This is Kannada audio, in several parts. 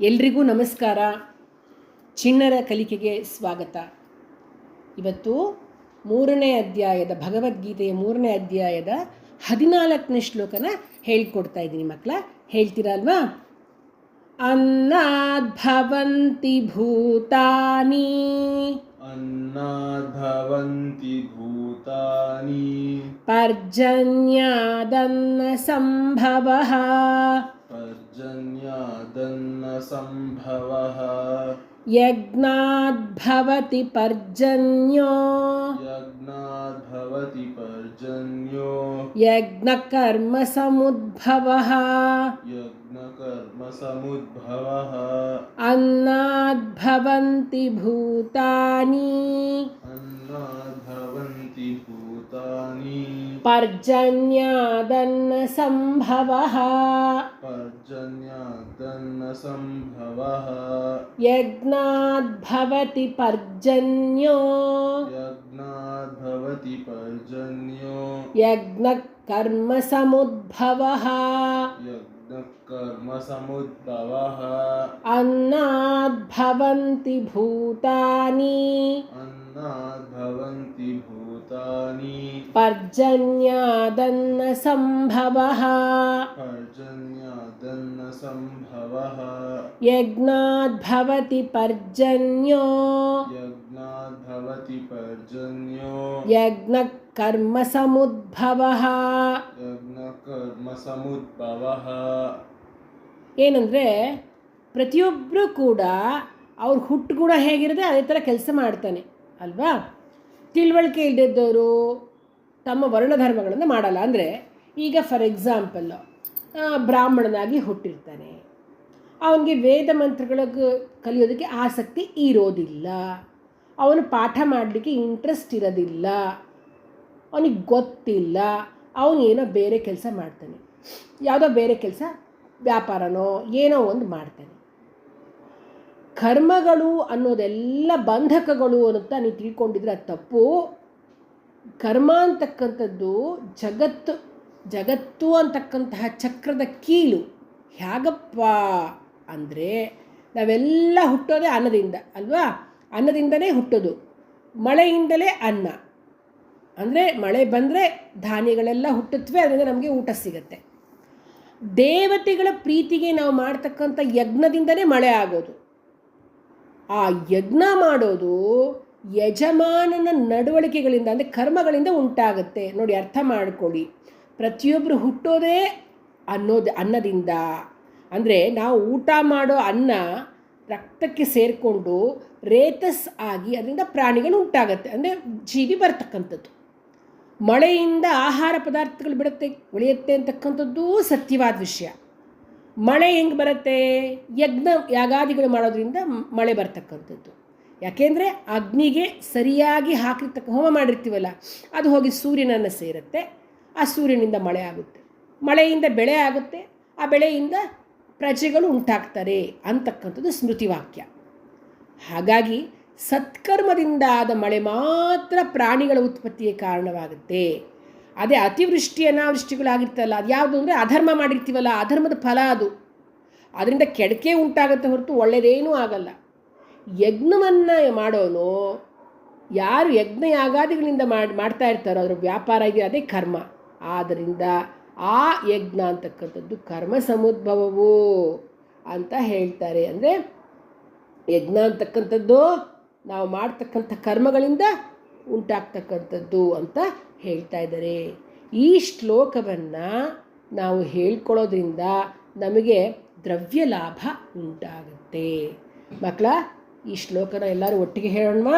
ಎಲ್ರಿಗೂ ನಮಸ್ಕಾರ. ಚಿಣ್ಣರ ಕಲಿಕೆಗೆ ಸ್ವಾಗತ. ಇವತ್ತು ಭಗವದ್ಗೀತೆಯ 3ನೇ ಅಧ್ಯಾಯದ 14ನೇ ಶ್ಲೋಕನ ಹೇಳ್ಕೊಡ್ತಾ ಇದ್ದೀನಿ ಮಕ್ಕಳ. ಹೇಳ್ತೀರಾ ಅಲ್ವಾ? ಅನ್ನದ್ಭವಂತಿ ಭೂತಾನಿ ಪರ್ಜನ್ಯಾದನ್ನ ಸಂಭವಃ ಯಜ್ಞಾದ್ಭವತಿ ಪರ್ಜನ್ಯೋ ಯಜ್ಞಕರ್ಮ ಸಮುದ್ಭವಃ ಅನ್ನದ್ಭವಂತಿ ಭೂತಾನಿ ಪರ್ಜನ್ಯಾದನ್ನ ಸಂಭವಃ ಯಜ್ಞಾದ್ಭವತಿ ಪರ್ಜನ್ಯೋ ಯಜ್ಞಕರ್ಮ ಸಮುದ್ಭವಃ ಅನ್ನದ್ಭವಂತಿ ಭೂತಾನಿ ಪರ್ಜನ್ಯಾದನ್ನ ಸಂಭವಃ ಯಜ್ಞಾದ್ಭವತಿ ಪರ್ಜನ್ಯೋ ಯಜ್ಞಕರ್ಮ ಸಮುದ್ಭವಃ. ಏನಂದರೆ ಪ್ರತಿಯೊಬ್ಬರೂ ಕೂಡ ಅವ್ರ ಹುಟ್ಟುಗುಣ ಹೇಗಿರುತ್ತೆ ಅದೇ ಥರ ಕೆಲಸ ಮಾಡ್ತಾನೆ ಅಲ್ವಾ? ತಿಳುವಳಿಕೆ ಇಲ್ಲದಿದ್ದವರು ತಮ್ಮ ವರ್ಣಧರ್ಮಗಳನ್ನು ಮಾಡಲ್ಲ. ಅಂದರೆ ಈಗ ಫಾರ್ ಎಕ್ಸಾಂಪಲ್ಲು ಬ್ರಾಹ್ಮಣನಾಗಿ ಹುಟ್ಟಿರ್ತಾನೆ, ಅವನಿಗೆ ವೇದ ಮಂತ್ರಗಳಿಗೆ ಕಲಿಯೋದಕ್ಕೆ ಆಸಕ್ತಿ ಇರೋದಿಲ್ಲ, ಅವನು ಪಾಠ ಮಾಡಲಿಕ್ಕೆ ಇಂಟ್ರೆಸ್ಟ್ ಇರೋದಿಲ್ಲ, ಅವನಿಗೆ ಗೊತ್ತಿಲ್ಲ, ಅವನು ಏನೋ ಬೇರೆ ಕೆಲಸ ಮಾಡ್ತಾನೆ, ಯಾವುದೋ ಬೇರೆ ಕೆಲಸ ವ್ಯಾಪಾರನೋ ಏನೋ ಒಂದು ಮಾಡ್ತಾನೆ. ಕರ್ಮಗಳು ಅನ್ನೋದೆಲ್ಲ ಬಂಧಕಗಳು ಅಂತ ನೀವು ತಿಳ್ಕೊಂಡಿದ್ರೆ ಅದು ತಪ್ಪು. ಕರ್ಮ ಅಂತಕ್ಕಂಥದ್ದು ಜಗತ್ತು ಅಂತಕ್ಕಂತಹ ಚಕ್ರದ ಕೀಲು. ಹೇಗಪ್ಪ ಅಂದರೆ ನಾವೆಲ್ಲ ಹುಟ್ಟೋದೇ ಅನ್ನದಿಂದ ಅಲ್ವಾ? ಅನ್ನದಿಂದನೇ ಹುಟ್ಟೋದು, ಮಳೆಯಿಂದಲೇ ಅನ್ನ. ಅಂದರೆ ಮಳೆ ಬಂದರೆ ಧಾನ್ಯಗಳೆಲ್ಲ ಹುಟ್ಟುತ್ತವೆ, ಅದರಿಂದ ನಮಗೆ ಊಟ ಸಿಗುತ್ತೆ. ದೇವತೆಗಳ ಪ್ರೀತಿಗೆ ನಾವು ಮಾಡ್ತಕ್ಕಂಥ ಯಜ್ಞದಿಂದನೇ ಮಳೆ ಆಗೋದು. ಆ ಯಜ್ಞ ಮಾಡೋದು ಯಜಮಾನನ ನಡವಳಿಕೆಗಳಿಂದ ಅಂದರೆ ಕರ್ಮಗಳಿಂದ ಉಂಟಾಗುತ್ತೆ. ನೋಡಿ, ಅರ್ಥ ಮಾಡಿಕೊಳ್ಳಿ. ಪ್ರತಿಯೊಬ್ಬರು ಹುಟ್ಟೋದೇ ಅನ್ನದಿಂದ. ಅಂದರೆ ನಾವು ಊಟ ಮಾಡೋ ಅನ್ನ ರಕ್ತಕ್ಕೆ ಸೇರಿಕೊಂಡು ರೇತಸ್ ಆಗಿ ಅದರಿಂದ ಪ್ರಾಣಿಗಳು ಉಂಟಾಗತ್ತೆ, ಅಂದರೆ ಜೀವಿ ಬರ್ತಕ್ಕಂಥದ್ದು. ಮಳೆಯಿಂದ ಆಹಾರ ಪದಾರ್ಥಗಳು ಉಳಿಯುತ್ತೆ ಅಂತಕ್ಕಂಥದ್ದು ಸತ್ಯವಾದ ವಿಷಯ. ಮಳೆ ಹೆಂಗೆ ಬರುತ್ತೆ? ಯಾಗಾದಿಗಳು ಮಾಡೋದ್ರಿಂದ ಮಳೆ ಬರ್ತಕ್ಕಂಥದ್ದು. ಯಾಕೆಂದರೆ ಅಗ್ನಿಗೆ ಸರಿಯಾಗಿ ಹೋಮ ಮಾಡಿರ್ತೀವಲ್ಲ, ಅದು ಹೋಗಿ ಸೂರ್ಯನನ್ನು ಸೇರುತ್ತೆ, ಆ ಸೂರ್ಯನಿಂದ ಮಳೆ ಆಗುತ್ತೆ, ಮಳೆಯಿಂದ ಬೆಳೆ ಆಗುತ್ತೆ, ಆ ಬೆಳೆಯಿಂದ ಪ್ರಜೆಗಳು ಉಂಟಾಗ್ತಾರೆ ಅಂತಕ್ಕಂಥದ್ದು ಸ್ಮೃತಿವಾಕ್ಯ. ಹಾಗಾಗಿ ಸತ್ಕರ್ಮದಿಂದ ಆದ ಮಳೆ ಮಾತ್ರ ಪ್ರಾಣಿಗಳ ಉತ್ಪತ್ತಿಗೆ ಕಾರಣವಾಗುತ್ತೆ. ಅದೇ ಅತಿವೃಷ್ಟಿ ಅನಾವೃಷ್ಟಿಗಳಾಗಿರ್ತಲ್ಲ, ಅದು ಯಾವುದು ಅಂದರೆ ಅಧರ್ಮ ಮಾಡಿರ್ತೀವಲ್ಲ, ಅಧರ್ಮದ ಫಲ ಅದು. ಅದರಿಂದ ಕೆಡಕೆ ಉಂಟಾಗುತ್ತೆ ಹೊರತು ಒಳ್ಳೆಯದೇನೂ ಆಗಲ್ಲ. ಯಜ್ಞವನ್ನು ಮಾಡೋನು, ಯಾರು ಯಜ್ಞ ಯಾಗಾದಿಗಳಿಂದ ಮಾಡ್ತಾ ಇರ್ತಾರೋ ಅದರ ವ್ಯಾಪಾರ ಇದೆ, ಅದೇ ಕರ್ಮ. ಆದ್ದರಿಂದ ಆ ಯಜ್ಞ ಅಂತಕ್ಕಂಥದ್ದು ಕರ್ಮ ಸಮುದ್ಭವವು ಅಂತ ಹೇಳ್ತಾರೆ. ಅಂದರೆ ಯಜ್ಞ ಅಂತಕ್ಕಂಥದ್ದು ನಾವು ಮಾಡ್ತಕ್ಕಂಥ ಕರ್ಮಗಳಿಂದ ಉಂಟಾಗ್ತಕ್ಕಂಥದ್ದು ಅಂತ ಹೇಳ್ತಾ ಇದ್ದಾರೆ. ಈ ಶ್ಲೋಕವನ್ನು ನಾವು ಹೇಳ್ಕೊಳ್ಳೋದ್ರಿಂದ ನಮಗೆ ದ್ರವ್ಯ ಲಾಭ ಉಂಟಾಗುತ್ತೆ. ಮಕ್ಕಳ, ಈ ಶ್ಲೋಕನ ಎಲ್ಲರೂ ಒಟ್ಟಿಗೆ ಹೇಳೋಣ.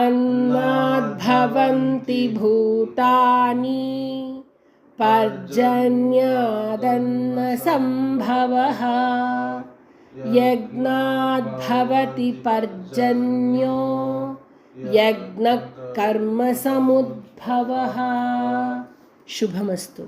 ಅನ್ನದ್ಭವಂತಿ ಭೂತಾನಿ ಪರ್ಜನ್ಯಾದನ್ನ ಸಂಭವಃ ಯಜ್ಞಾದ್ಭವತಿ ಪರ್ಜನ್ಯೋ ಯಜ್ಞಕರ್ಮ ಸಮುದ್ಭವಃ. ಶುಭಮಸ್ತು.